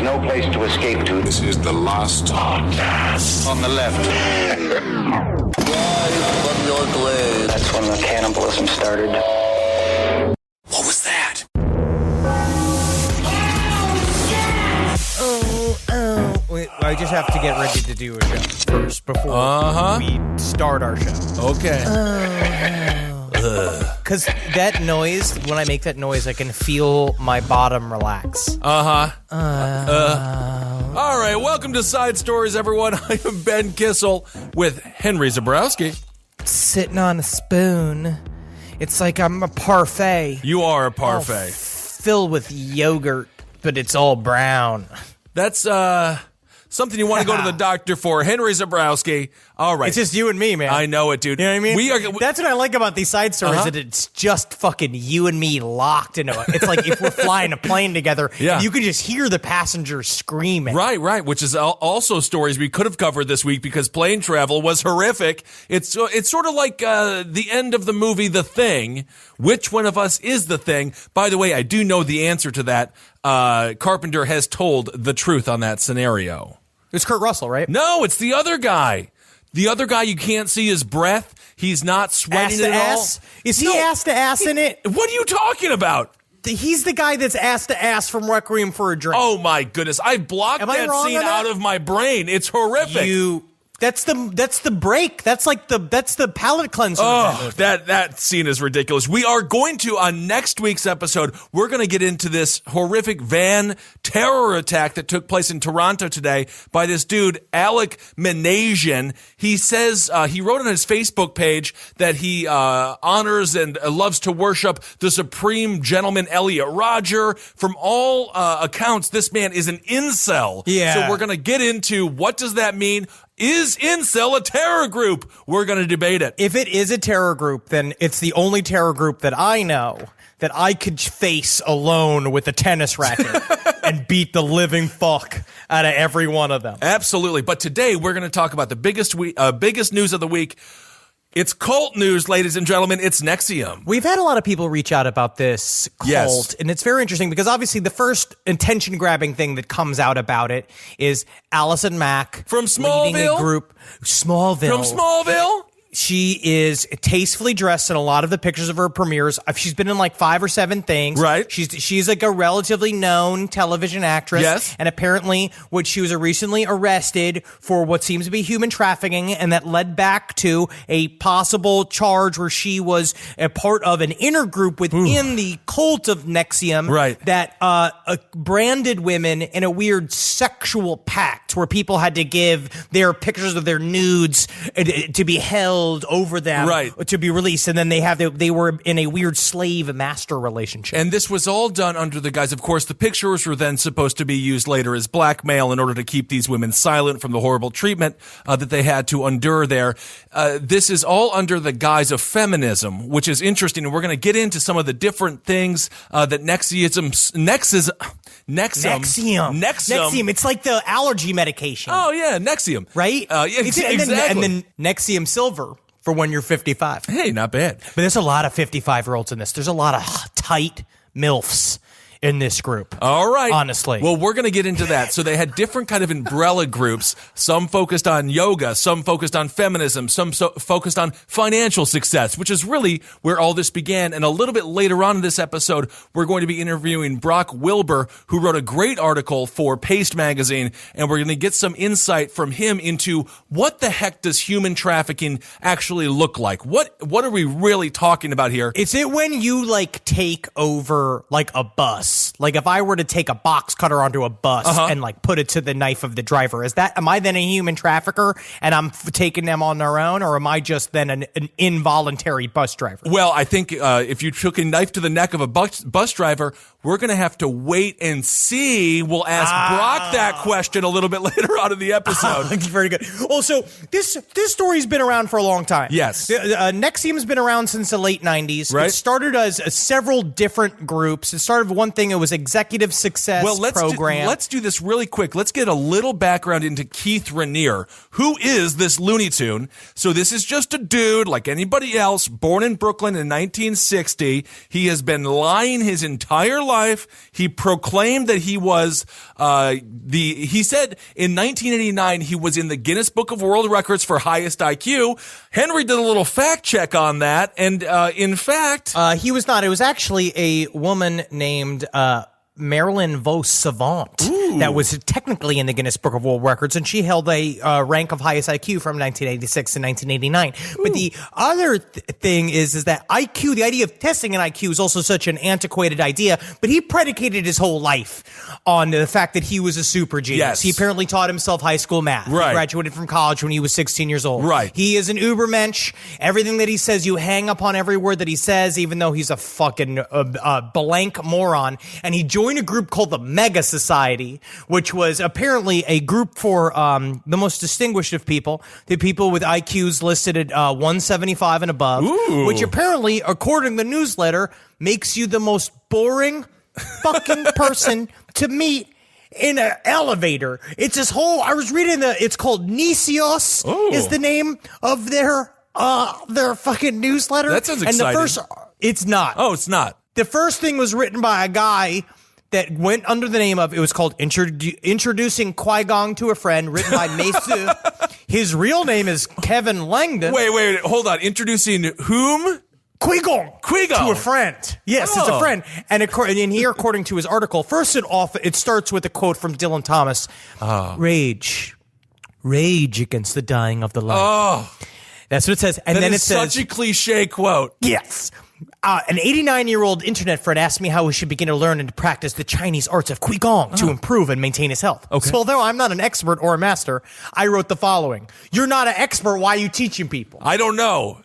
no place to escape to. This is the last podcast. On the left. Rise from your grave. That's when the cannibalism started. What was that? I just have to get ready to do a show first before we start our show. Okay. Because that noise, when I make that noise, I can feel my bottom relax. All right, welcome to Side Stories, everyone. I am Ben Kissel with Henry Zabrowski. Sitting on a spoon. It's like I'm a parfait. You are a parfait. Filled with yogurt, but it's all brown. That's something you want to go to the doctor for. Henry Zabrowski. All right. It's just you and me, man. I know it, dude. You know what I mean? We That's what I like about these side stories, that it's just fucking you and me locked into it. It's like if we're flying a plane together, and you can just hear the passengers screaming. Right, which is also stories we could have covered this week because plane travel was horrific. It's sort of like the end of the movie The Thing. Which one of us is the Thing? By the way, I do know the answer to that. Carpenter has told the truth on that scenario. It's Kurt Russell, right? No, it's the other guy. The other guy, you can't see his breath. He's not sweating at all. Is he ass to ass in it? What are you talking about? He's the guy that's ass to ass from Requiem for a Dream. Oh my goodness! I blocked that scene out of my brain. It's horrific. That's the break. That's the palate cleanser. Oh, that scene is ridiculous. We are going to, on next week's episode, we're going to get into this horrific van terror attack that took place in Toronto today by this dude, Alec Menasian. He says, he wrote on his Facebook page that he honors and loves to worship the supreme gentleman Elliot Rodger. From all accounts, this man is an incel. Yeah. So we're going to get into what does that mean? Is incel a terror group? We're going to debate it. If it is a terror group, then it's the only terror group that I know that I could face alone with a tennis racket and beat the living fuck out of every one of them. Absolutely. But today we're going to talk about the biggest news of the week. It's cult news, ladies and gentlemen. It's NXIVM. We've had a lot of people reach out about this cult, and it's very interesting because obviously the first attention-grabbing thing that comes out about it is Allison Mack from Smallville. Leading a group. Smallville? She is tastefully dressed in a lot of the pictures of her premieres. She's been in like 5 or 7 things. Right. She's like a relatively known television actress. Yes. And apparently she was recently arrested for what seems to be human trafficking, and that led back to a possible charge where she was a part of an inner group within the cult of NXIVM. Right. That branded women in a weird sexual pact where people had to give their pictures of their nudes to be held over them, to be released, and then they were in a weird slave master relationship. And this was all done under the guise, of course, the pictures were then supposed to be used later as blackmail in order to keep these women silent from the horrible treatment that they had to endure there. This is all under the guise of feminism, which is interesting, and we're going to get into some of the different things that NXIVM. It's like the allergy medication. Oh yeah, NXIVM, right? Exactly. And then NXIVM Silver for when you're 55. Hey, not bad. But there's a lot of 55-year-olds in this. There's a lot of tight MILFs in this group. All right. Honestly. Well, we're going to get into that. So they had different kind of umbrella groups. Some focused on yoga, some focused on feminism, some focused on financial success, which is really where all this began. And a little bit later on in this episode, we're going to be interviewing Brock Wilbur, who wrote a great article for Paste Magazine. And we're going to get some insight from him into what the heck does human trafficking actually look like? What are we really talking about here? Is it when you like take over like a bus? Like if I were to take a box cutter onto a bus and like put it to the knife of the driver, am I then a human trafficker and I'm taking them on their own, or am I just then an involuntary bus driver? Well, I think if you took a knife to the neck of a bus driver, we're going to have to wait and see. We'll ask Brock that question a little bit later on in the episode. Very good. Also, this story's been around for a long time. Yes. NXIVM's been around since the late 90s. Right. It started as several different groups. It started with one something. It was executive success program. Let's do this really quick. Let's get a little background into Keith Raniere. Who is this Looney Tune? So this is just a dude like anybody else, born in Brooklyn in 1960. He has been lying his entire life. He proclaimed that he was he said in 1989 he was in the Guinness Book of World Records for highest IQ. Henry did a little fact check on that, and in fact, he was not. It was actually a woman named Marilyn Vos Savant that was technically in the Guinness Book of World Records, and she held a rank of highest IQ from 1986 to 1989. But the other thing is that IQ, the idea of testing an IQ, is also such an antiquated idea. But he predicated his whole life on the fact that he was a super genius. Yes. He apparently taught himself high school math. Right. He graduated from college when he was 16 years old. Right. He is an ubermensch. Everything that he says, you hang upon every word that he says, even though he's a fucking blank moron. And he joined a group called the Mega Society, which was apparently a group for the most distinguished of people, the people with IQs listed at 175 and above, which apparently, according to the newsletter, makes you the most boring fucking person to meet in an elevator. It's this whole, I was reading it's called Nicios is the name of their fucking newsletter. That sounds exciting. exciting. It's not. Oh, it's not. The first thing was written by a guy that went under the name of, it was called Introducing Qui-Gong to a Friend, written by Mesu. His real name is Kevin Langdon. Wait, hold on. Introducing whom? Qui-Gong. To a friend. Yes, it's a friend. And in here, according to his article, first it starts with a quote from Dylan Thomas. Rage against the dying of the light. That's what it says. And then it says, such a cliche quote. Yes. An 89-year-old internet friend asked me how he should begin to learn and to practice the Chinese arts of Qigong to improve and maintain his health. Okay. So although I'm not an expert or a master, I wrote the following. You're not an expert. Why are you teaching people? I don't know.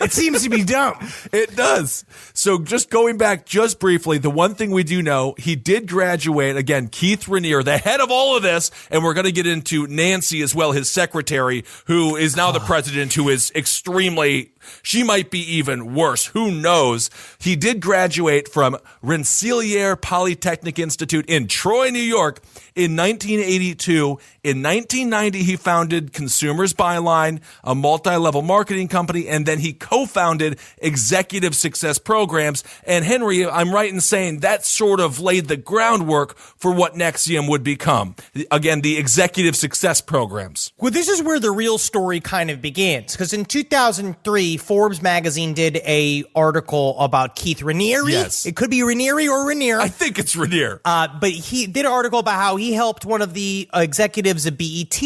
It seems to be dumb. It does. So just going back just briefly, the one thing we do know, he did graduate, again, Keith Raniere, the head of all of this, and we're going to get into Nancy as well, his secretary, who is now the president, who is extremely, she might be even worse. Who knows? He did graduate from Rensselaer Polytechnic Institute in Troy, New York in 1982. In 1990, he founded Consumers Byline, a multi-level marketing company, and then he co-founded Executive Success Programs. And Henry, I'm right in saying that sort of laid the groundwork for what NXIVM would become. Again, the Executive Success Programs. Well, this is where the real story kind of begins, because in 2003, Forbes magazine did a article about Keith Raniere. Yes. It could be Raniere or Raniere. I think it's Raniere. But he did an article about how he helped one of the executives of BET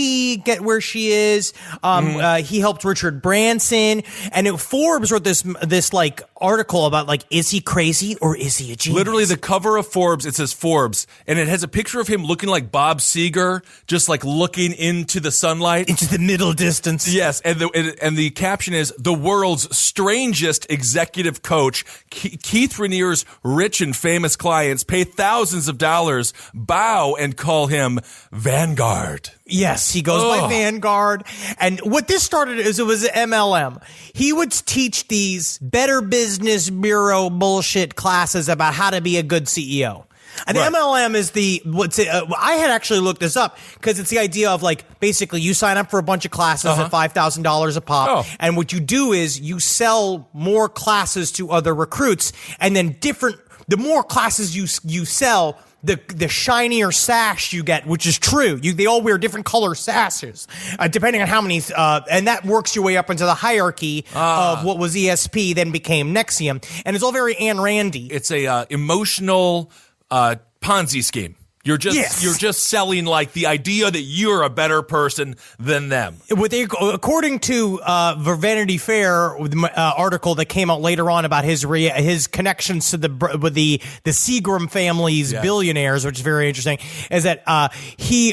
get where she is. He helped Richard Branson. And Forbes wrote this like article about like, is he crazy or is he a genius? Literally the cover of Forbes, it says Forbes, and it has a picture of him looking like Bob Seger, just like looking into the sunlight. Into the middle distance. Yes, and the caption is, the world's strangest executive coach. Keith Raniere's rich and famous clients pay thousands of dollars, bow, and call him Vanguard. Yes, he goes by Vanguard. And what this started is it was MLM. He would teach these Better Business Bureau bullshit classes about how to be a good CEO. And Right. MLM is I had actually looked this up because it's the idea of like, basically you sign up for a bunch of classes at $5,000 a pop. Oh. And what you do is you sell more classes to other recruits, and then the more classes you sell, the shinier sash you get, which is true. They all wear different color sashes, depending on how many, and that works your way up into the hierarchy of what was ESP, then became NXIVM. And it's all very Ayn Randy. It's a emotional Ponzi scheme. You're just selling like the idea that you're a better person than them. According to Vanity Fair article that came out later on about his connections to the Seagram family's billionaires, which is very interesting, is that he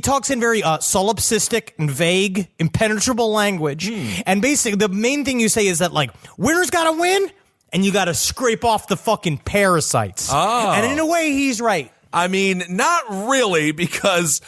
talks in very solipsistic and vague, impenetrable language, and basically the main thing you say is that like winners got to win, and you got to scrape off the fucking parasites. Oh. And in a way, he's right. I mean, not really, because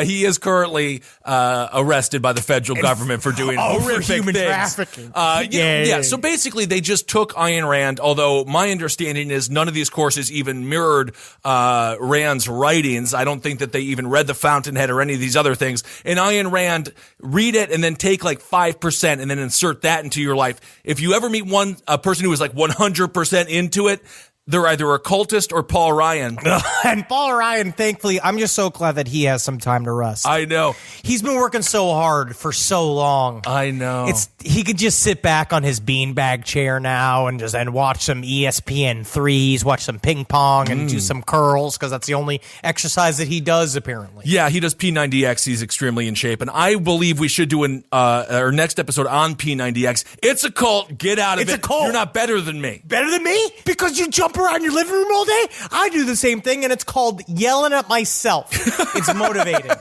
he is currently arrested by the federal government for doing horrific for human things. trafficking. Yeah. So basically, they just took Ayn Rand, although my understanding is none of these courses even mirrored Rand's writings. I don't think that they even read The Fountainhead or any of these other things. And Ayn Rand, read it and then take like 5% and then insert that into your life. If you ever meet a person who is like 100% into it, they're either a cultist or Paul Ryan. And Paul Ryan, thankfully, I'm just so glad that he has some time to rest. I know. He's been working so hard for so long. I know. He could just sit back on his beanbag chair now and watch some ESPN 3s, watch some ping pong, and do some curls, because that's the only exercise that he does, apparently. Yeah, he does P90X. He's extremely in shape. And I believe we should do our next episode on P90X. It's a cult. Get out of it. It's a cult. You're not better than me. Better than me? Because you jump around your living room all day? I do the same thing, and it's called yelling at myself. It's motivating.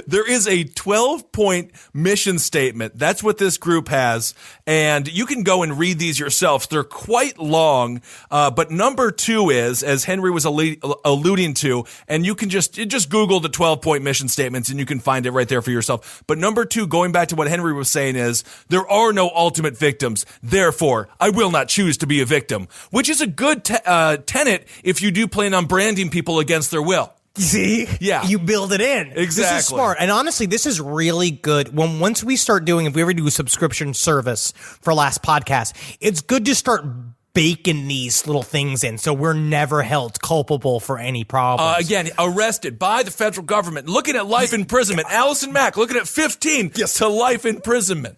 There is a 12-point mission statement. That's what this group has. And you can go and read these yourselves. They're quite long. But number 2 is, as Henry was alluding to, and you can just Google the 12-point mission statements and you can find it right there for yourself. But number 2, going back to what Henry was saying, is there are no ultimate victims. Therefore, I will not choose to be a victim, which is a good tenet if you do plan on branding people against their will. See? Yeah. You build it in. Exactly. This is smart. And honestly, this is really good. Once we start doing, if we ever do a subscription service for Last Podcast, it's good to start baking these little things in so we're never held culpable for any problems. Again, arrested by the federal government, looking at life imprisonment. Allison Mack looking at 15 to life imprisonment.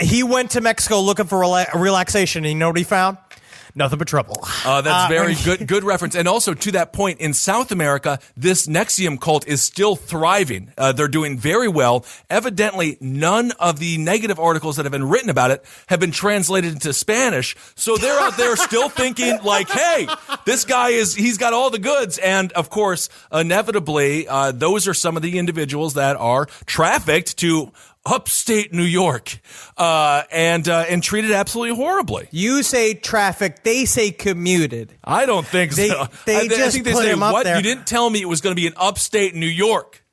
He went to Mexico looking for relaxation, and you know what he found? Nothing but trouble. That's very good reference. And also, to that point, in South America, this NXIVM cult is still thriving. They're doing very well. Evidently, none of the negative articles that have been written about it have been translated into Spanish. So they're out there still thinking like, hey, this guy he's got all the goods. And of course, inevitably, those are some of the individuals that are trafficked to upstate New York, and treated absolutely horribly. You say traffic, they say commuted. I don't think so. I think they say, what? There. You didn't tell me it was going to be in upstate New York.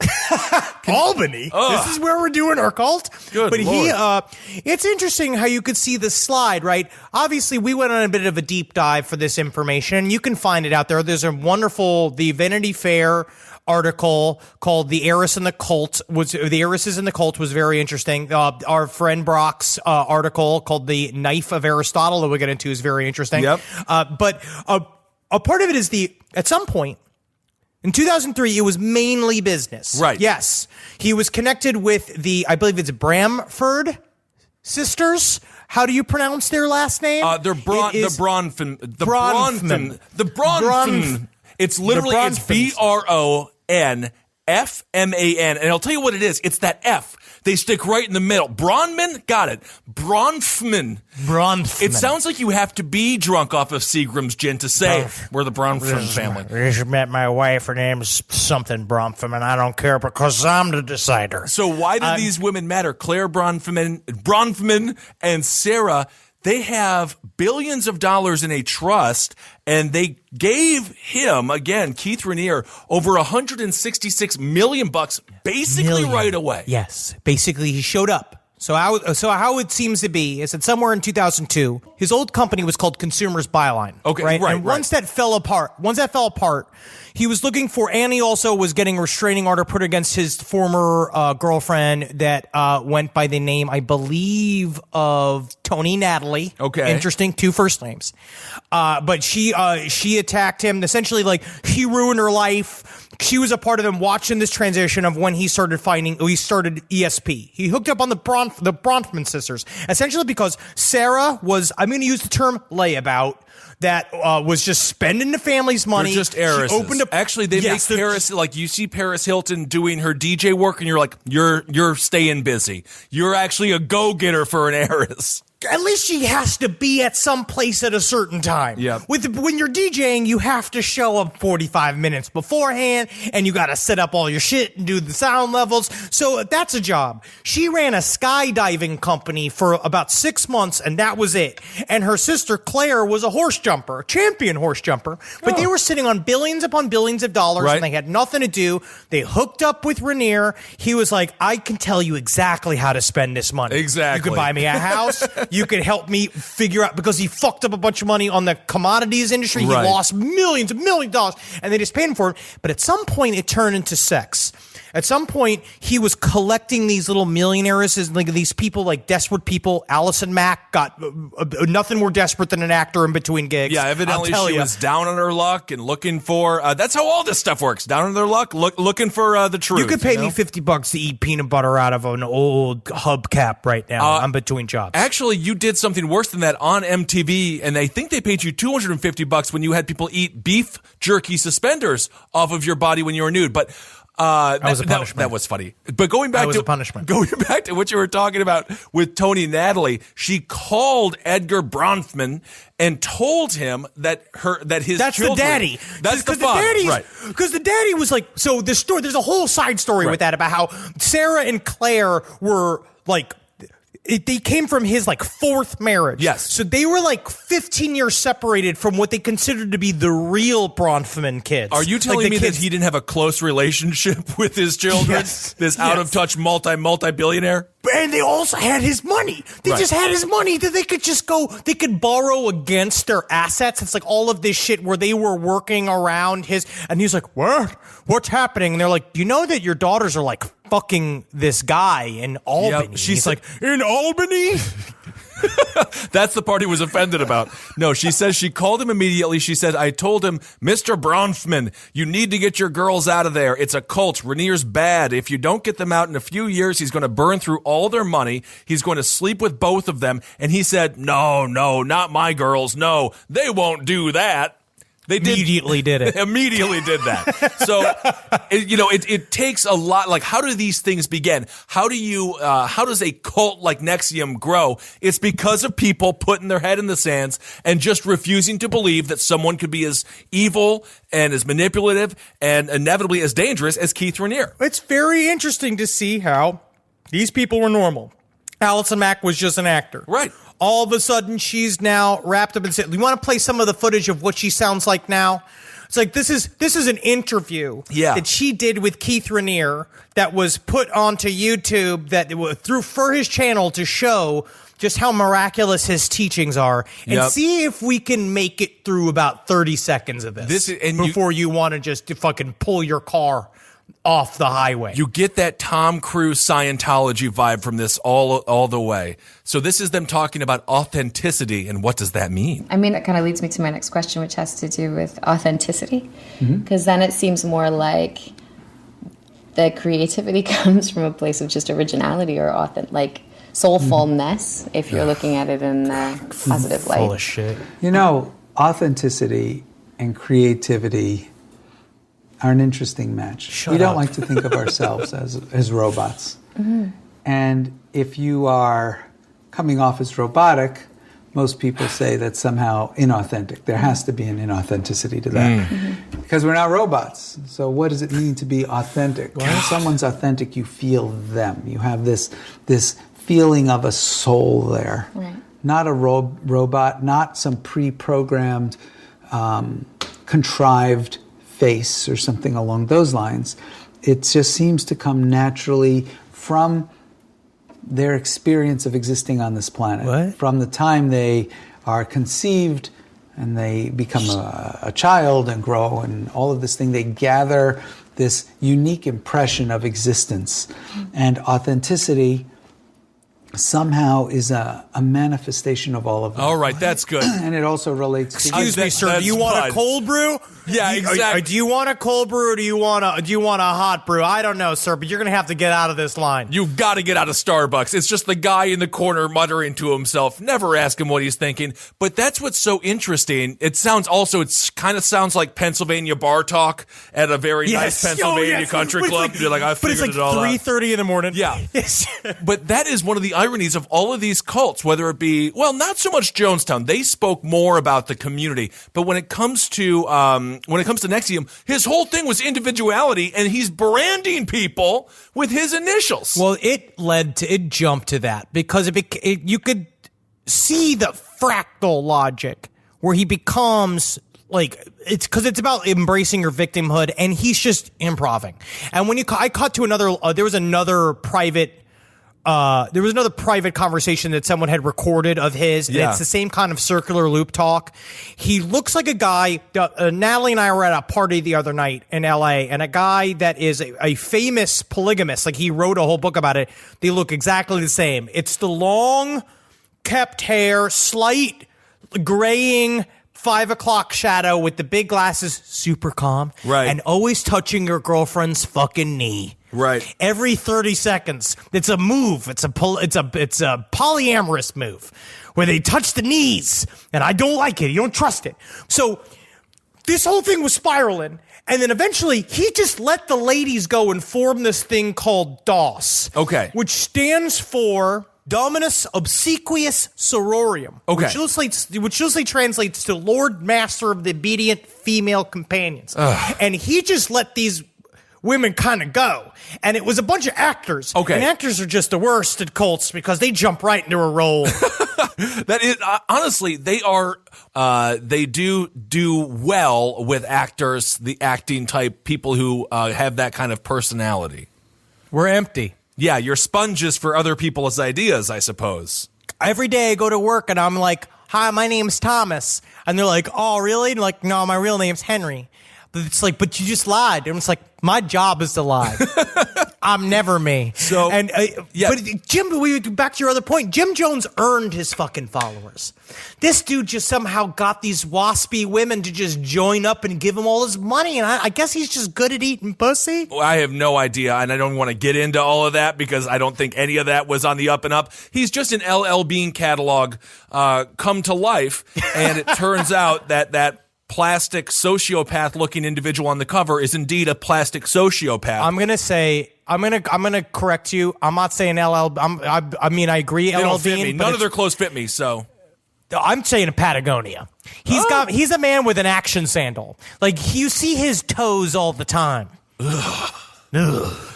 Albany. This is where we're doing our cult. Good but Lord. It's interesting how you could see the slide, right? Obviously, we went on a bit of a deep dive for this information. You can find it out there. There's a wonderful, the Vanity Fair article called "The Heiresses in the Cult" was very interesting. Our friend Brock's article called "The Knife of Aristotle" that we'll get into is very interesting. Yep. But a part of it is at some point in 2003, it was mainly business. Right. Yes. He was connected with I believe it's Bramford sisters. How do you pronounce their last name? They're Bronfman. It's literally, it's BRONFMAN. And I'll tell you what it is. It's that F. They stick right in the middle. Bronman? Got it. Bronfman. It sounds like you have to be drunk off of Seagram's gin to say we're the Bronfman family. I just met my wife. Her name's something Bronfman, and I don't care because I'm the decider. So why do these women matter? Claire Bronfman and Sarah, they have billions of dollars in a trust, and they gave him, again, Keith Rainier, over $166 million basically right away. Yes. Basically, he showed up. So how it seems to be is that somewhere in 2002, his old company was called Consumers Byline. Okay, right. Right. And once that fell apart, he was looking for, and he also was getting a restraining order put against his former girlfriend that went by the name, I believe, of Tony Natalie. Okay. Interesting, 2 first names. But she attacked him. Essentially, like, he ruined her life. She was a part of them watching this transition of when he started ESP. He hooked up on the Bronfman sisters, essentially because Sarah was, I'm going to use the term layabout, that was just spending the family's money. They're just heiresses. She opened up, actually, they make Paris, like, you see Paris Hilton doing her DJ work, and you're like, you're staying busy. You're actually a go-getter for an heiress. at least she has to be at some place at a certain time. Yep. When you're DJing, you have to show up 45 minutes beforehand, and you got to set up all your shit and do the sound levels. So that's a job. She ran a skydiving company for about 6 months, and that was it. And her sister Claire was a horse jumper, champion horse jumper. But they were sitting on billions upon billions of dollars, Right. and they had nothing to do. They hooked up with Rainier. He was like, I can tell you exactly how to spend this money. Exactly. You could buy me a house. You could help me figure out, because he fucked up a bunch of money on the commodities industry. Right. He lost millions and millions of dollars, and they just paid him for it. But at some point, it turned into sex. At some point, he was collecting these little millionaires, like these people, like desperate people. Allison Mack got nothing more desperate than an actor in between gigs. Yeah, evidently she was down on her luck and looking for. That's how all this stuff works. Down on their luck, looking for the truth. You could pay me $50 to eat peanut butter out of an old hubcap right now. I'm between jobs. Actually, you did something worse than that on MTV, and I think they paid you $250 when you had people eat beef jerky suspenders off of your body when you were nude. But that was a punishment. That was funny. But going back was to a punishment. Going back to what you were talking about with Tony Natalie, she called Edgar Bronfman and told him that his That's children, the daddy. That's the father, right? Because the daddy was like, so the story. There's a whole side story with that about how Sarah and Claire were like. They came from his like fourth marriage. Yes. So they were like 15 years separated from what they considered to be the real Bronfman kids. Are you telling me that he didn't have a close relationship with his children? Yes. This out of touch multi-billionaire? And they also had his money. They Right. just had his money that they could just go, they could borrow against their assets. It's like all of this shit where they were working around his, and he's like, what? What's happening? And they're like, do you know that your daughters are like fucking this guy in Albany? Yep. She's like, in Albany? That's the part he was offended about. No, she says she called him immediately. She said, I told him, Mr. Bronfman, you need to get your girls out of there. It's a cult. Rainier's bad. If you don't get them out in a few years, he's going to burn through all their money. He's going to sleep with both of them. And he said, no, not my girls. No, they won't do that. They Immediately did it. Immediately did that. So, it takes a lot. Like, how do these things begin? How does a cult like NXIVM grow? It's because of people putting their head in the sands and just refusing to believe that someone could be as evil and as manipulative and inevitably as dangerous as Keith Rainier. It's very interesting to see how these people were normal. Allison Mack was just an actor. Right. All of a sudden, she's now wrapped up in... You want to play some of the footage of what she sounds like now? It's like, this is an interview that she did with Keith Rainier that was put onto YouTube for his channel to show just how miraculous his teachings are, and see if we can make it through about 30 seconds of this before you want to just fucking pull your car off the highway. You get that Tom Cruise Scientology vibe from this all the way. So this is them talking about authenticity, and what does that mean? I mean, that kind of leads me to my next question, which has to do with authenticity, because then it seems more like the creativity comes from a place of just originality or like soulfulness, if you're looking at it in a positive light. Full of shit. You know, authenticity and creativity are an interesting match. We don't like to think of ourselves as robots. And if you are coming off as robotic, most people say that's somehow inauthentic. There has to be an inauthenticity to that. Because we're not robots. So what does it mean to be authentic? When someone's authentic, you feel them. You have this feeling of a soul there. Right. Not a robot, not some pre-programmed, contrived face or something along those lines. It just seems to come naturally from their experience of existing on this planet. What? From the time they are conceived and they become a child and grow and all of this thing, they gather this unique impression of existence. And authenticity somehow is a manifestation of all of that. All right, that's good. And it also relates to... Excuse me, sir. Do you want a cold brew? Yeah, exactly. Do you want a cold brew or do you want a hot brew? I don't know, sir, but you're going to have to get out of this line. You've got to get out of Starbucks. It's just the guy in the corner muttering to himself. Never ask him what he's thinking. But that's what's so interesting. It kind of sounds like Pennsylvania bar talk at a very nice Pennsylvania country club. You're like, I figured it all out. But it's like 3:30 in the morning. Yeah. But that is one of the ironies of all of these cults, whether it be, well, not so much Jonestown. They spoke more about the community. But when it comes to NXIVM, his whole thing was individuality, and he's branding people with his initials. Well, it jumped to that because you could see the fractal logic where he becomes like, it's because it's about embracing your victimhood, and he's just improving. And when I cut to another, there was another private conversation that someone had recorded of his. And it's the same kind of circular loop talk. He looks like a guy. Natalie and I were at a party the other night in LA, and a guy that is a famous polygamist, like he wrote a whole book about it. They look exactly the same. It's the long kept hair, slight graying 5 o'clock shadow with the big glasses, super calm, right, and always touching your girlfriend's fucking knee. Right. Every 30 seconds. It's a move. It's a polyamorous move where they touch the knees, and I don't like it. You don't trust it. So this whole thing was spiraling, and then eventually he just let the ladies go and form this thing called DOS. Okay. Which stands for Dominus Obsequious Sororium. Okay. Which loosely translates to Lord Master of the Obedient Female Companions. And he just let these women kind of go. And it was a bunch of actors. Okay. And actors are just the worst at cults because they jump right into a role. That is, honestly, they do well with actors, the acting type people who have that kind of personality. We're empty. Yeah, you're sponges for other people's ideas, I suppose. Every day I go to work and I'm like, hi, my name's Thomas. And they're like, oh, really? And like, no, my real name's Henry. But it's like, but you just lied. And it's like, my job is to lie. I'm never me. So, But Jim, back to your other point, Jim Jones earned his fucking followers. This dude just somehow got these waspy women to just join up and give him all his money. And I guess he's just good at eating pussy. Well, I have no idea, and I don't want to get into all of that because I don't think any of that was on the up and up. He's just an LL Bean catalog come to life, and it turns out that plastic sociopath-looking individual on the cover is indeed a plastic sociopath. I'm gonna correct you. I'm not saying LL. I mean, I agree. They LL don't fit Bean, me. but None of their clothes fit me. So I'm saying a Patagonia. He's a man with an action sandal. Like you see his toes all the time. Ugh.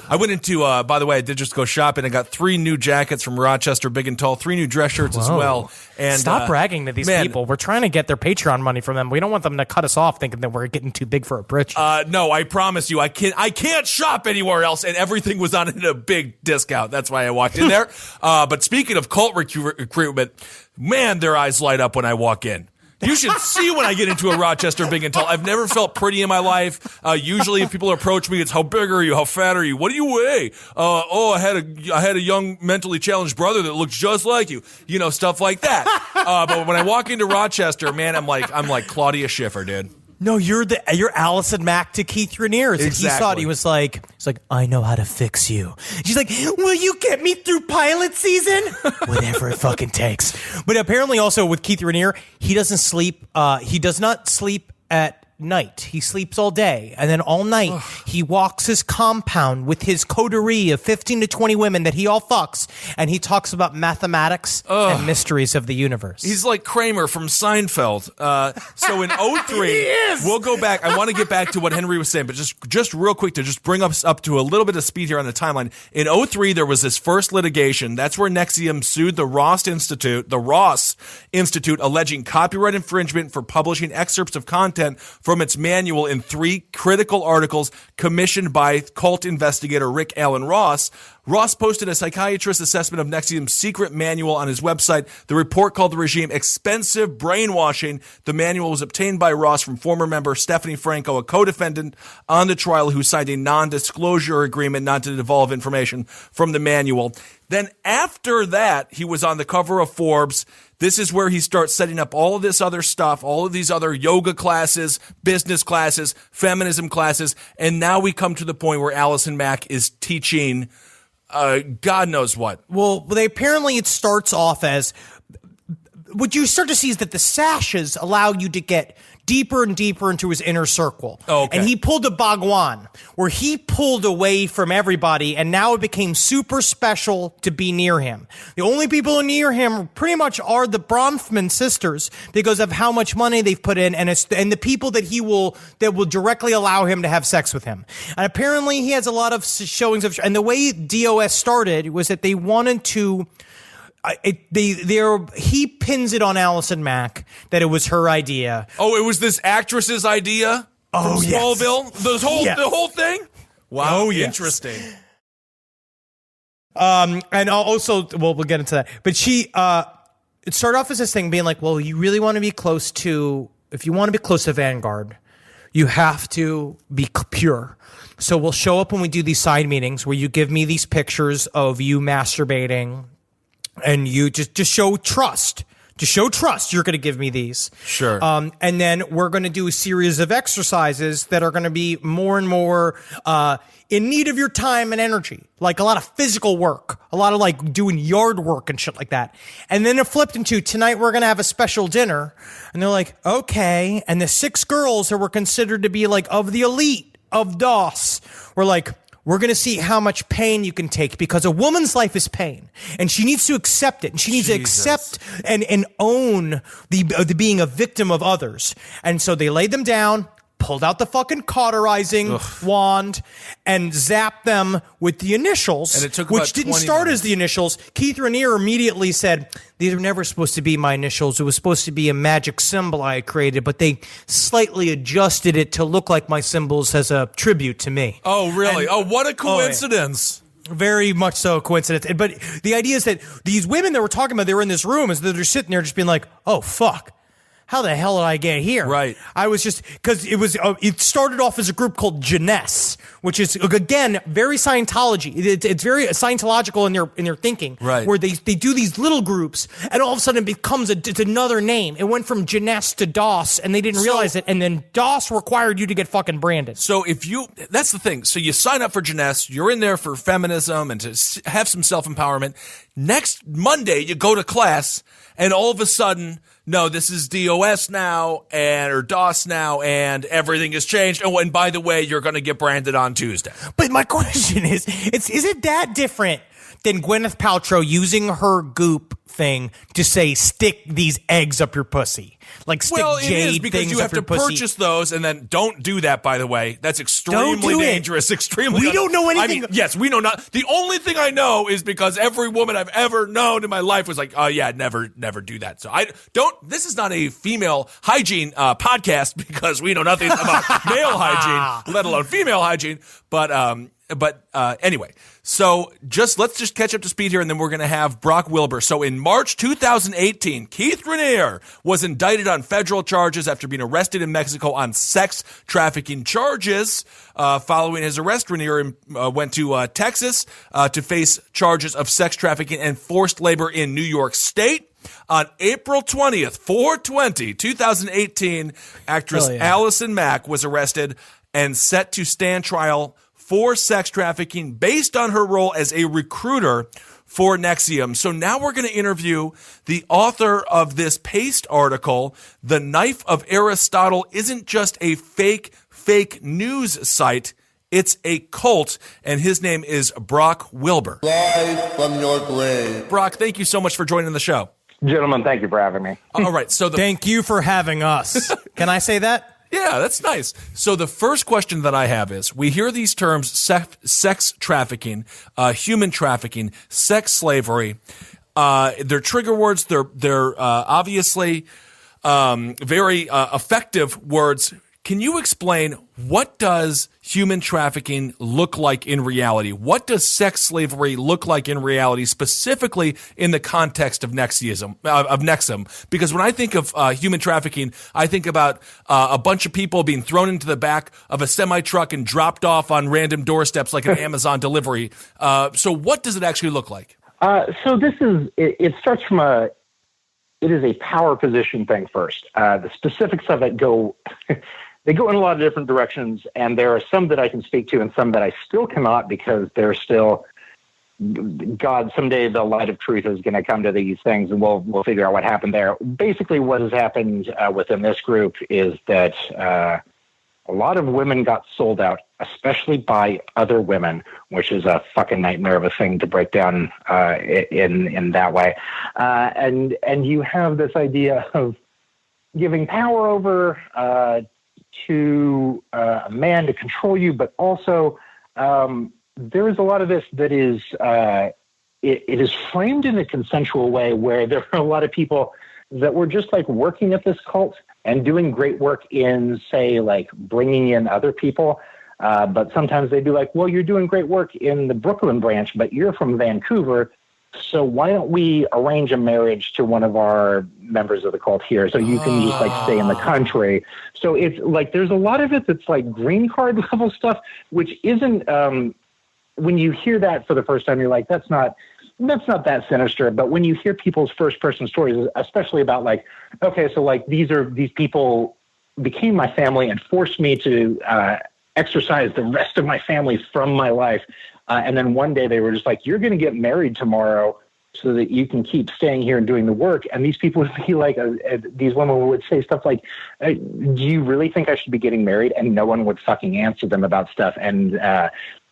I went into, by the way, I did just go shopping. I got 3 new jackets from Rochester, big and tall, 3 new dress shirts as well. And stop bragging to these people. We're trying to get their Patreon money from them. We don't want them to cut us off thinking that we're getting too big for a britch. No, I promise you, I can't shop anywhere else, and everything was on a big discount. That's why I walked in there. But speaking of cult recruitment, man, their eyes light up when I walk in. You should see when I get into a Rochester big and tall. I've never felt pretty in my life. Usually if people approach me, it's how big are you? How fat are you? What do you weigh? I had a young mentally challenged brother that looks just like you. You know, stuff like that. But when I walk into Rochester, man, I'm like Claudia Schiffer, dude. No, you're Allison Mack to Keith Raniere's. Exactly. And he thought he was like, I know how to fix you. She's like, will you get me through pilot season? Whatever it fucking takes. But apparently also with Keith Raniere, he doesn't sleep. He does not sleep at night. He sleeps all day. And then all night, he walks his compound with his coterie of 15 to 20 women that he all fucks. And he talks about mathematics and mysteries of the universe. He's like Kramer from Seinfeld. So in 03, we'll go back. I want to get back to what Henry was saying, but just real quick to just bring us up to a little bit of speed here on the timeline. In 03, there was this first litigation. That's where NXIVM sued the Ross Institute, alleging copyright infringement for publishing excerpts of content from its manual in 3 critical articles commissioned by cult investigator Rick Allen Ross. Ross posted a psychiatrist's assessment of NXIVM's secret manual on his website. The report called the regime expensive brainwashing. The manual was obtained by Ross from former member Stephanie Franco, a co-defendant on the trial who signed a non-disclosure agreement not to divulge information from the manual. Then after that, he was on the cover of Forbes. This is where he starts setting up all of this other stuff, all of these other yoga classes, business classes, feminism classes, and now we come to the point where Allison Mack is teaching God knows what. Well, apparently it starts off as what you start to see is that the sashes allow you to get deeper and deeper into his inner circle. Oh, okay. And he pulled a Bhagwan, where he pulled away from everybody, and now it became super special to be near him. The only people near him pretty much are the Bronfman sisters because of how much money they've put in, and the people that will directly allow him to have sex with him. And apparently he has a lot of showings of, and the way DOS started was that they wanted to. He pins it on Allison Mack that it was her idea. Oh, it was this actress's idea from Smallville? Yes. The whole thing? Wow, Oh, yes. interesting. And also, well, we'll get into that. But it started off as this thing being like, well, you really want to be close to, if you want to be close to Vanguard, you have to be pure. So we'll show up when we do these side meetings where you give me these pictures of you masturbating. And you just show trust. To show trust, you're going to give me these. Sure. And then we're going to do a series of exercises that are going to be more and more in need of your time and energy. Like a lot of physical work. A lot of like doing yard work and shit like that. And then it flipped into, tonight we're going to have a special dinner. And they're like, okay. And the 6 girls that were considered to be like of the elite of DOS were like, we're going to see how much pain you can take, because a woman's life is pain and she needs to accept it. And she needs to accept and own the being a victim of others. And so they laid them down, pulled out the fucking cauterizing wand and zapped them with the initials, and it took which about didn't 20 start minutes. as the initials. Keith Raniere immediately said, these were never supposed to be my initials. It was supposed to be a magic symbol I created, but they slightly adjusted it to look like my symbols as a tribute to me. Oh, really? And- What a coincidence. Very much so a coincidence. But the idea is that these women that we're talking about, they were in this room, is that they're sitting there just being like, oh, fuck. How the hell did I get here? Right. I was just, because it started off as a group called Jeunesse, which is, again, very Scientology. It's very Scientological in their thinking. Right. Where they do these little groups, and all of a sudden it becomes it's another name. It went from Jeunesse to DOS, and they didn't realize it, and then DOS required you to get fucking branded. So that's the thing. So you sign up for Jeunesse, you're in there for feminism and to have some self-empowerment. Next Monday, you go to class, and all of a sudden, no, this is DOS now, or DOS now, and everything has changed. Oh, and by the way, you're going to get branded on Tuesday. But my question is it that different than Gwyneth Paltrow using her Goop thing to say, stick these eggs up your pussy? Like stick Well, it is jade because things you up have your to pussy. purchase those, and then don't do that, by the way. That's extremely do it. dangerous. Extremely. We don't know anything. I mean, yes, we know not. The only thing I know is because every woman I've ever known in my life was like, oh, yeah, never do that. So this is not a female hygiene podcast because we know nothing about male hygiene, let alone female hygiene. But anyway, so let's just catch up to speed here, and then we're going to have Brock Wilbur. So in March 2018, Keith Raniere was indicted on federal charges after being arrested in Mexico on sex trafficking charges. Following his arrest, Raniere went to Texas to face charges of sex trafficking and forced labor in New York State. On April 20th, 2018, actress Allison Mack was arrested and set to stand trial for sex trafficking based on her role as a recruiter for NXIVM. So now we're going to interview the author of this Paste article. The Knife of Aristotle isn't just a fake news site. It's a cult, and his name is Brock Wilbur. Live from your grave. Brock, thank you so much for joining the show. Gentlemen, thank you for having me. All right, so Thank you for having us. Can I say that? Yeah, that's nice. So the first question that I have is, we hear these terms, sex trafficking, human trafficking, sex slavery. They're trigger words. They're obviously very effective words. Can you explain, what does human trafficking look like in reality? What does sex slavery look like in reality, specifically in the context of NXIVM? Because when I think of human trafficking, I think about a bunch of people being thrown into the back of a semi-truck and dropped off on random doorsteps like an Amazon delivery. So what does it actually look like? So it starts from it is a power position thing first. The specifics of it they go in a lot of different directions, and there are some that I can speak to and some that I still cannot, because they're still God, someday the light of truth is going to come to these things, and we'll figure out what happened there. Basically, what has happened within this group is that a lot of women got sold out, especially by other women, which is a fucking nightmare of a thing to break down in that way. And you have this idea of giving power over to a man to control you, but also there is a lot of this that is it is framed in a consensual way, where there are a lot of people that were just like working at this cult and doing great work in, say, like bringing in other people. But sometimes they'd be like, well, you're doing great work in the Brooklyn branch, but you're from Vancouver. So why don't we arrange a marriage to one of our members of the cult here, so you can just like stay in the country? So it's like, there's a lot of it that's like green card level stuff, which isn't, when you hear that for the first time, you're like, that's not that sinister. But when you hear people's first person stories, especially about like, okay, so like these people became my family and forced me to exercise the rest of my family from my life. And then one day they were just like, you're going to get married tomorrow so that you can keep staying here and doing the work. And these people would be like, these women would say stuff like, do you really think I should be getting married? And no one would fucking answer them about stuff. And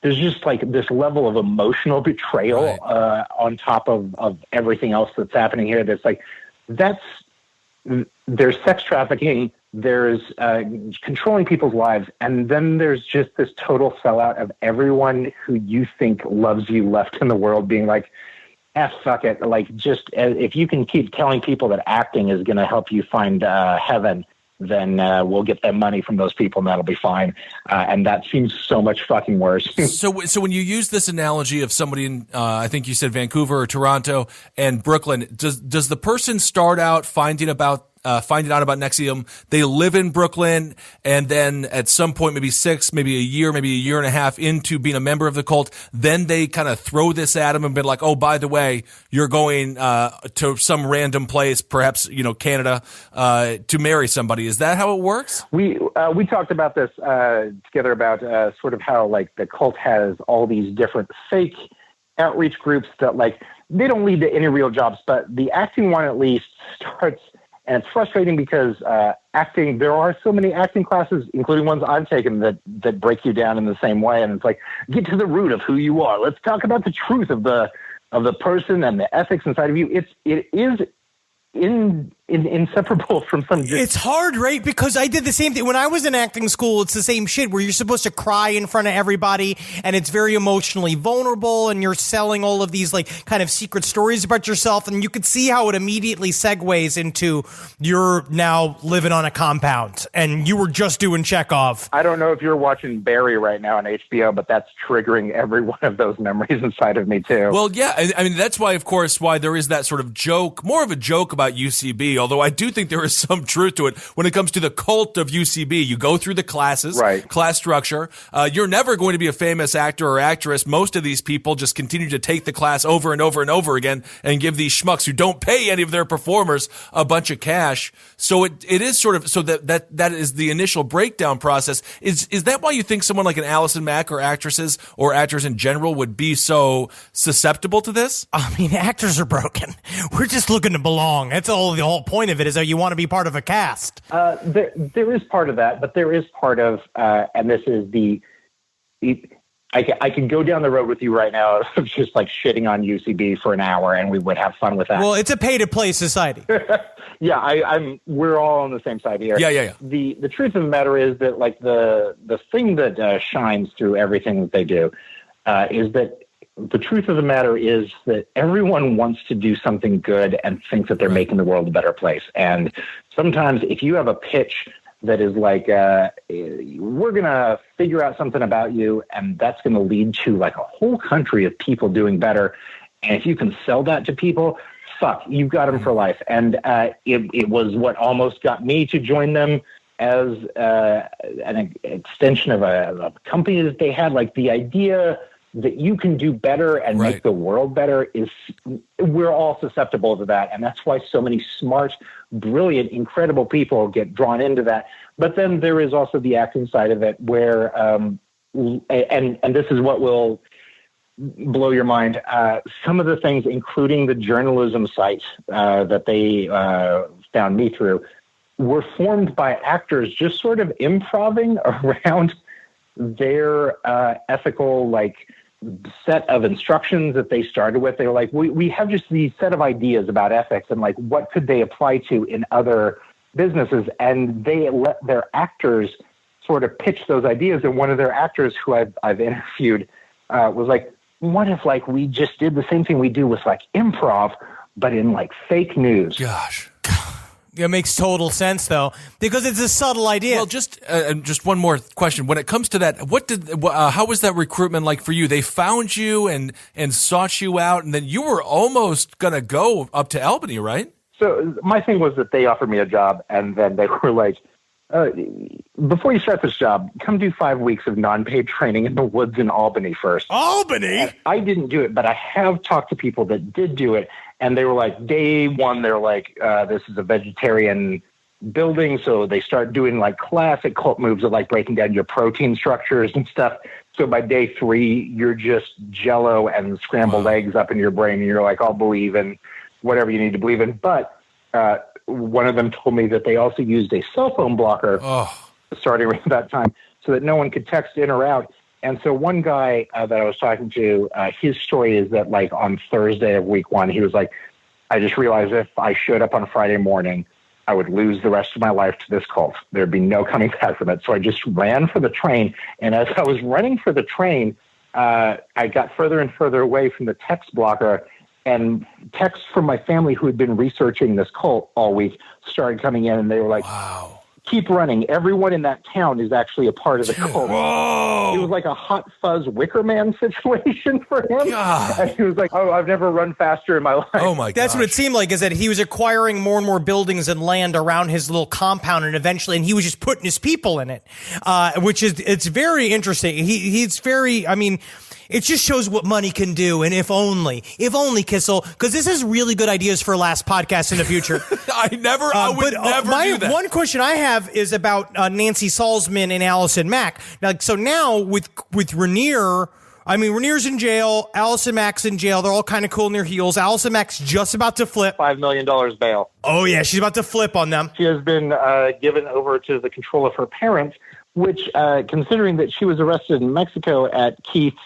there's just like this level of emotional betrayal on top of everything else that's happening here. That's like, there's sex trafficking, there's controlling people's lives, and then there's just this total sellout of everyone who you think loves you left in the world being like, fuck it. Like, just if you can keep telling people that acting is going to help you find heaven, then we'll get that money from those people and that'll be fine. And that seems so much fucking worse. So when you use this analogy of somebody in, I think you said Vancouver or Toronto and Brooklyn, does the person start out finding out about NXIVM? They live in Brooklyn, and then at some point, maybe a year and a half into being a member of the cult, then they kind of throw this at them and be like, oh, by the way, you're going to some random place, perhaps, Canada, to marry somebody. Is that how it works? We talked about this together about sort of how like the cult has all these different fake outreach groups that like they don't lead to any real jobs, but the acting one at least starts. And it's frustrating because acting, there are so many acting classes, including ones I've taken, that break you down in the same way. And it's like, get to the root of who you are. Let's talk about the truth of the person and the ethics inside of you. It is inseparable from some. It's hard, right? Because I did the same thing when I was in acting school. It's the same shit where you're supposed to cry in front of everybody, and it's very emotionally vulnerable, and you're selling all of these like kind of secret stories about yourself, and you could see how it immediately segues into you're now living on a compound and you were just doing Chekhov. I don't know if you're watching Barry right now on HBO, but that's triggering every one of those memories inside of me too. Well, yeah, I mean that's why, of course, why there is that sort of joke, more of a joke about UCB. Although I do think there is some truth to it when it comes to the cult of UCB. You go through the classes, right. Class structure. You're never going to be a famous actor or actress. Most of these people just continue to take the class over and over and over again and give these schmucks who don't pay any of their performers a bunch of cash. So it is sort of, so that is the initial breakdown process. Is that why you think someone like an Allison Mack or actresses or actors in general would be so susceptible to this? I mean, actors are broken. We're just looking to belong. That's all the whole point of it, is that you want to be part of a cast. There is part of that, but there is part of, and this is I can go down the road with you right now of just like shitting on UCB for an hour, and we would have fun with that. Well, it's a pay-to-play society. Yeah, we're all on the same side here. Yeah. The truth of the matter is that like the thing that shines through everything that they do is that the truth of the matter is that everyone wants to do something good and thinks that they're making the world a better place. And sometimes if you have a pitch that is like, we're going to figure out something about you, and that's going to lead to like a whole country of people doing better. And if you can sell that to people, fuck, you've got them for life. And it was what almost got me to join them as an extension of a company that they had. Like the idea that you can do better and make the world better we're all susceptible to that. And that's why so many smart, brilliant, incredible people get drawn into that. But then there is also the acting side of it where, and this is what will blow your mind. Some of the things, including the journalism site that they found me through, were formed by actors just sort of improving around their ethical, like, set of instructions that they started with. They were like, we have just these set of ideas about ethics and, like, what could they apply to in other businesses? And they let their actors sort of pitch those ideas. And one of their actors who I've interviewed was like, what if, like, we just did the same thing we do with, like, improv, but in, like, fake news? Gosh. It makes total sense, though, because it's a subtle idea. Well, just one more question. When it comes to that, how was that recruitment like for you? They found you and sought you out, and then you were almost going to go up to Albany, right? So my thing was that they offered me a job, and then they were like, before you start this job, come do 5 weeks of non-paid training in the woods in Albany first. Albany? And I didn't do it, but I have talked to people that did do it, and they were like, day one, they're like, this is a vegetarian building, so they start doing, like, classic cult moves of, like, breaking down your protein structures and stuff. So by day 3, you're just Jell-O and scrambled eggs up in your brain, and you're like, I'll believe in whatever you need to believe in. But one of them told me that they also used a cell phone blocker starting around that time so that no one could text in or out. And so one guy that I was talking to, his story is that, like, on Thursday of week 1, he was like, I just realized if I showed up on Friday morning, I would lose the rest of my life to this cult. There'd be no coming back from it. So I just ran for the train. And as I was running for the train, I got further and further away from the text blocker, and texts from my family who had been researching this cult all week started coming in, and they were like, wow, keep running. Everyone in that town is actually a part of the cult. Whoa. It was like a Hot Fuzz Wicker Man situation for him. God. And he was like, oh, I've never run faster in my life. Oh, my God. That's what it seemed like, is that he was acquiring more and more buildings and land around his little compound, and eventually, and he was just putting his people in it, which is, it's very interesting. He's very, I mean, it just shows what money can do, and if only Kissel, because this is really good ideas for last podcast in the future. I would never do that. One question I have is about Nancy Salzman and Allison Mack. Now with Rainier, I mean, Rainier's in jail, Allison Mack's in jail. They're all kind of cool in their heels. Allison Mack's just about to flip. $5 million bail. Oh, yeah, she's about to flip on them. She has been given over to the control of her parents, which, considering that she was arrested in Mexico at Keith's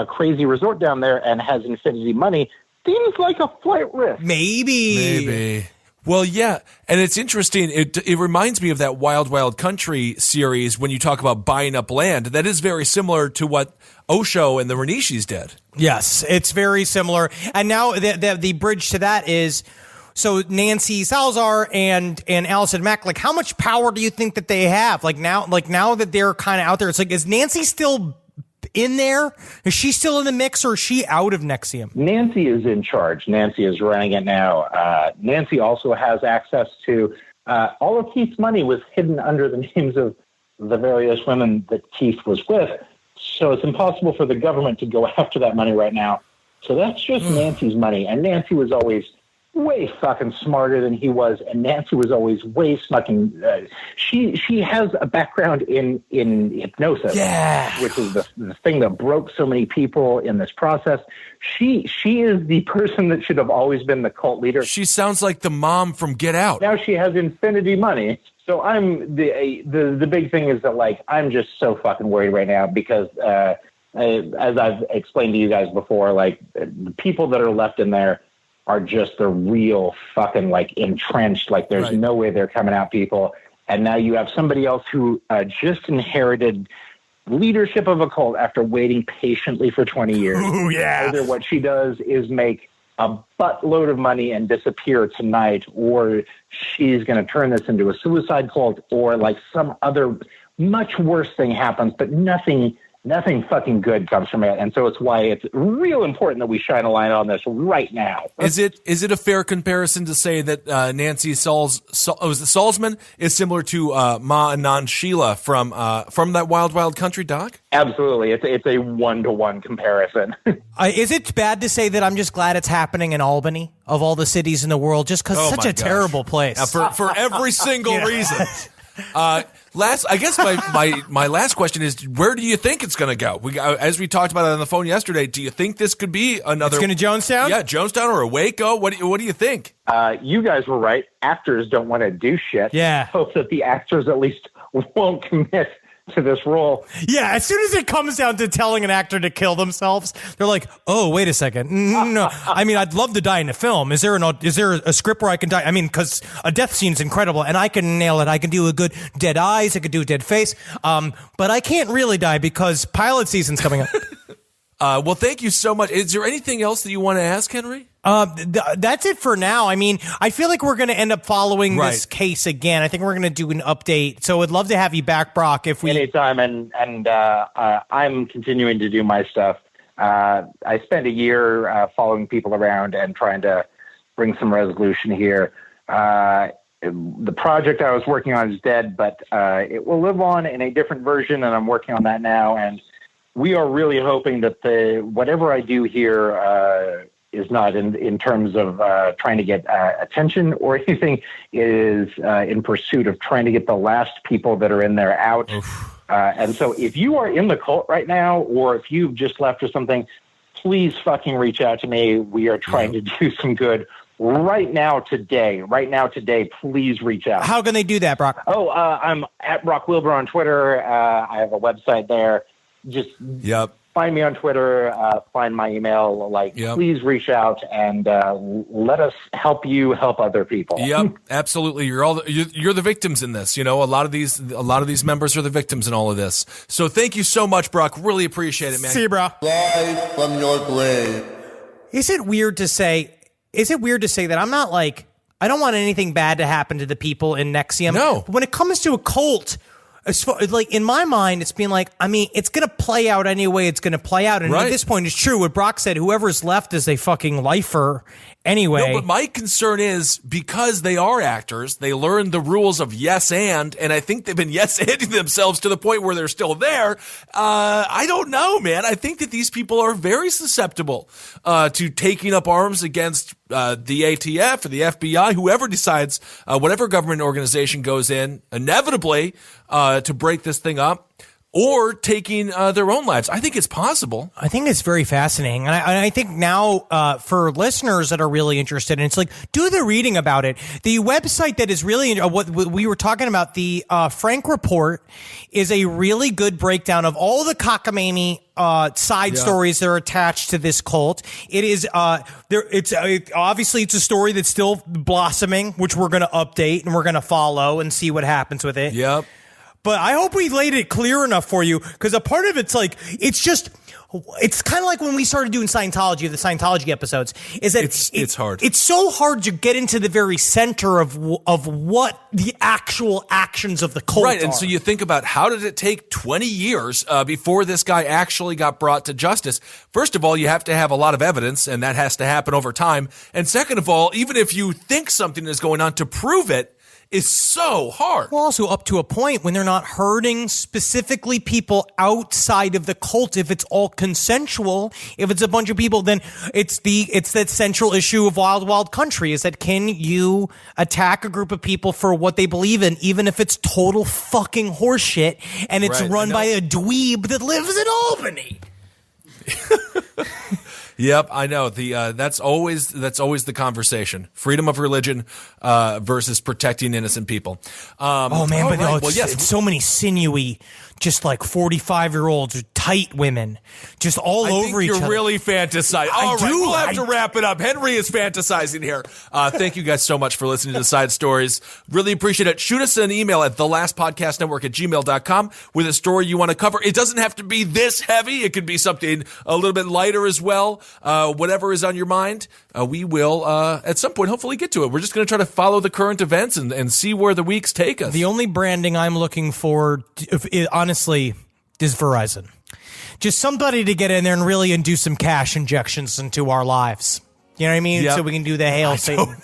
crazy resort down there and has infinity money, seems like a flight risk. Maybe. Well, yeah, and it's interesting. It reminds me of that Wild Wild Country series when you talk about buying up land. That is very similar to what Osho and the Renishis did. Yes, it's very similar. And now the bridge to that is, so Nancy Salazar and Allison Mack, like, how much power do you think that they have? Like now that they're kind of out there, it's like, is Nancy still in there? Is she still in the mix, or is she out of NXIVM? Nancy is in charge. Nancy is running it now. Nancy also has access to all of Keith's money was hidden under the names of the various women that Keith was with. So it's impossible for the government to go after that money right now. So that's just Nancy's money. And Nancy was always way fucking smarter than he was, and Nancy was always way fucking. She has a background in hypnosis, which is the thing that broke so many people in this process. She is the person that should have always been the cult leader. She sounds like the mom from Get Out. Now she has infinity money. So I'm the big thing is that, like, I'm just so fucking worried right now because as I've explained to you guys before, like, the people that are left in there are just the real fucking, like, entrenched, like, there's no way they're coming out people. And now you have somebody else who just inherited leadership of a cult after waiting patiently for 20 years. Ooh, yeah. Either what she does is make a buttload of money and disappear tonight, or she's going to turn this into a suicide cult, or, like, some other much worse thing happens, but nothing fucking good comes from it. And so it's why it's real important that we shine a light on this right now. Is it a fair comparison to say that Nancy Salzman is similar to Ma Anand Sheila from that Wild Wild Country doc? Absolutely. It's a 1-to-1 comparison. Is it bad to say that I'm just glad it's happening in Albany, of all the cities in the world, just because it's such a terrible place? For every single reason. I guess my last question is, where do you think it's going to go? As we talked about it on the phone yesterday, do you think this could be another? It's going to Jonestown? Yeah, Jonestown or a Waco. What do you think? You guys were right. Actors don't want to do shit. Yeah. Hope that the actors at least won't commit to this role. Yeah, as soon as it comes down to telling an actor to kill themselves, they're like, "Oh, wait a second. No, I mean, I'd love to die in a film. Is there a script where I can die? I mean, because a death scene is incredible, and I can nail it. I can do a good dead eyes. I could do a dead face. But I can't really die because pilot season's coming up." Well, thank you so much. Is there anything else that you want to ask, Henry? That's it for now. I mean, I feel like we're going to end up following this case again. I think we're going to do an update. So I'd love to have you back, Brock. Anytime, and I'm continuing to do my stuff. I spent a year following people around and trying to bring some resolution here. The project I was working on is dead, but it will live on in a different version, and I'm working on that now. And we are really hoping that whatever I do here is not in terms of trying to get attention or anything. Is in pursuit of trying to get the last people that are in there out. And so if you are in the cult right now, or if you've just left or something, please fucking reach out to me. We are trying to do some good right now today. Please reach out. How can they do that, Brock? I'm at Brock Wilbur on Twitter. I have a website there. Just find me on Twitter, find my email. Please reach out and let us help you help other people. Yep, absolutely. You're the victims in this. You know, a lot of these members are the victims in all of this. So thank you so much, Brock. Really appreciate it, man. See you, bro. Live from your grave. Is it weird to say that I'm not I don't want anything bad to happen to the people in NXIVM? No. But when it comes to a cult, in my mind, it's been it's going to play out anyway. It's going to play out. And at this point, it's true. What Brock said, whoever's left is a fucking lifer anyway. No, but my concern is because they are actors, they learn the rules of yes and I think they've been yes-anding themselves to the point where they're still there. I don't know, man. I think that these people are very susceptible to taking up arms against the ATF or the FBI, whoever decides, whatever government organization goes in, inevitably to break this thing up, or taking their own lives. I think it's possible. I think it's very fascinating. And I think now for listeners that are really interested, and it's do the reading about it. The website that is really, what we were talking about, the Frank Report, is a really good breakdown of all the cockamamie side stories that are attached to this cult. It is obviously it's a story that's still blossoming, which we're going to update and we're going to follow and see what happens with it. Yep. But I hope we laid it clear enough for you, because a part of it's it's kind of like when we started doing Scientology, the Scientology episodes, is that it's hard. It's so hard to get into the very center of what the actual actions of the cult are. Right, and so you think about, how did it take 20 years before this guy actually got brought to justice? First of all, you have to have a lot of evidence, and that has to happen over time. And second of all, even if you think something is going on, to prove it is so hard. Well, also up to a point when they're not hurting specifically people outside of the cult. If it's all consensual, if it's a bunch of people, then it's that central issue of Wild Wild Country, is that can you attack a group of people for what they believe in, even if it's total fucking horseshit and it's run by a dweeb that lives in Albany? Yep, I know. That's always the conversation: freedom of religion versus protecting innocent people. It's so many sinewy, just 45-year-olds, tight women, just all over each other. You're really fantasizing. All right, we'll have to wrap it up. Henry is fantasizing here. Thank you guys so much for listening to Side Stories. Really appreciate it. Shoot us an email at thelastpodcastnetwork@gmail.com with a story you want to cover. It doesn't have to be this heavy. It could be something a little bit lighter as well. Whatever is on your mind, we will at some point hopefully get to it. We're just going to try to follow the current events and see where the weeks take us. The only branding I'm looking for, honestly, is Verizon. Just somebody to get in there and really do some cash injections into our lives. You know what I mean? Yep. So we can do the Hail Satan,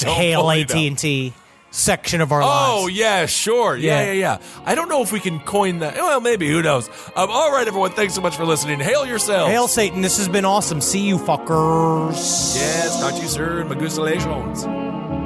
Hail AT&T section of our lives. Oh, yeah, sure. Yeah. I don't know if we can coin that. Well, maybe. Who knows? All right, everyone. Thanks so much for listening. Hail yourselves. Hail Satan. This has been awesome. See you, fuckers. Yes, talk to you soon. Magusalations.